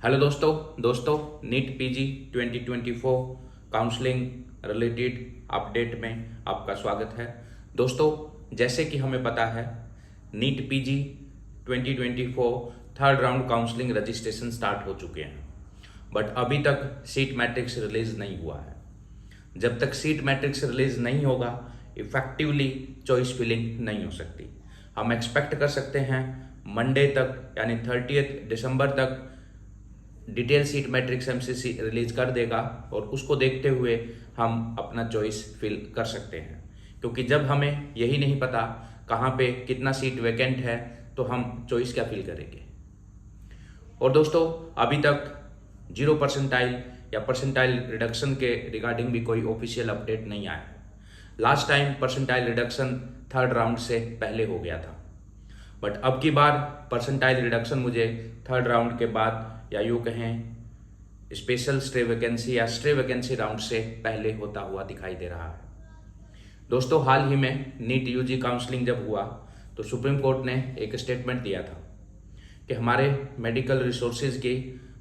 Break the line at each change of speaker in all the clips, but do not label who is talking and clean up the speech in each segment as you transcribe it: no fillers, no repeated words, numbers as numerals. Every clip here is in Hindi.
हेलो दोस्तों NEET PG 2024 counselling related update में आपका स्वागत है। दोस्तों, जैसे कि हमें पता है NEET PG 2024 third round counselling registration start हो चुके हैं, बट अभी तक सीट मैट्रिक्स रिलीज नहीं हुआ है। जब तक सीट मैट्रिक्स रिलीज नहीं होगा इफेक्टिवली चॉइस फिलिंग नहीं हो सकती। हम एक्सपेक्ट कर सकते हैं मंडे तक यानी 30 दिसंबर तक detail seat matrix MCC release कर देगा और उसको देखते हुए हम अपना चॉइस फिल कर सकते हैं, क्योंकि जब हमें यही नहीं पता कहाँ पे कितना सीट वैकेंट है तो हम चॉइस क्या फिल करेंगे। और दोस्तों, अभी तक 0 परसेंटाइल या परसेंटाइल रिडक्शन के रिगार्डिंग भी कोई ऑफिशियल अपडेट नहीं आया है। Last time percentile reduction third round से पहले हो गया था, बट अब की बार परसेंटाइल रिडक्शन मुझे थर्ड राउंड के बाद या यूँ कहें स्पेशल स्टे वैकेंसी या स्टे वैकेंसी राउंड से पहले होता हुआ दिखाई दे रहा है। दोस्तों, हाल ही में नीट यूजी काउंसलिंग जब हुआ तो सुप्रीम कोर्ट ने एक स्टेटमेंट दिया था कि हमारे मेडिकल रिसोर्सेज की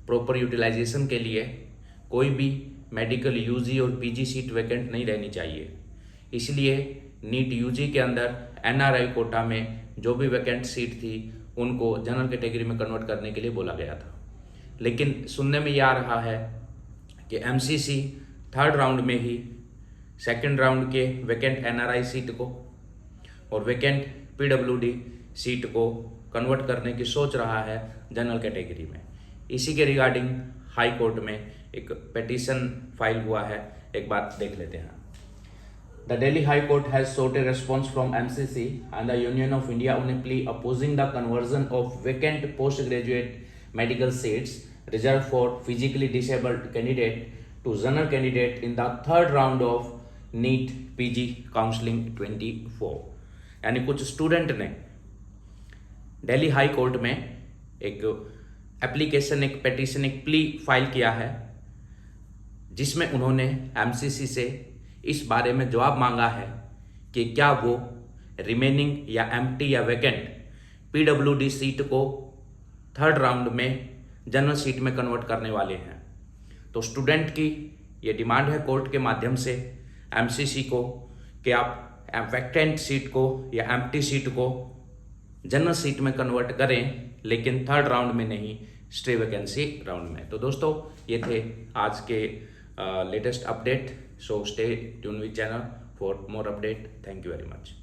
प्रॉपर यूटिलाइजेशन के लिए कोई भी मेडिकल यूजी और पीजी सीट वैकेंट नहीं रहनी चाहिए। इसलिए नीट यूजी के अंदर एनआरआई कोटा में जो भी वैकेंट सीट थी उनको जनरल कैटेगरी में कन्वर्ट करने के लिए बोला गया था। लेकिन सुनने में यह आ रहा है कि एमसीसी थर्ड राउंड में ही सेकंड राउंड के वैकेंट एनआरआई सीट को और वैकेंट पीडब्ल्यूडी सीट को कन्वर्ट करने की सोच रहा है जनरल कैटेगरी में। इसी के रिगार्डिंग हाई कोर्ट में एक पिटीशन फाइल हुआ है, एक बात देख लेते हैं। The Delhi High Court has sought a response from MCC and the Union of India on a plea opposing the conversion of vacant postgraduate medical seats reserved for physically disabled candidate to general candidate in the third round of NEET PG Counseling 24। यानी कुछ स्टूडेंट ने दिल्ली हाई कोर्ट में एक एप्लीकेशन, एक पिटीशन, एक प्ली फाइल किया है, जिसमें उन्होंने एमसीसी से इस बारे में जवाब मांगा है कि क्या वो रिमेनिंग या एम्प्टी या वैकेंट पीडब्ल्यूडी सीट को थर्ड राउंड में जनरल सीट में कन्वर्ट करने वाले हैं। तो स्टूडेंट की ये डिमांड है कोर्ट के माध्यम से एमसीसी को कि आप वैकेंट सीट को या एम्प्टी सीट को जनरल सीट में कन्वर्ट करें, लेकिन थर्ड राउंड में नहीं, स्टे वैकेंसी राउंड में। तो दोस्तों, ये थे आज के latest update, so stay tuned with channel for more update. Thank you very much.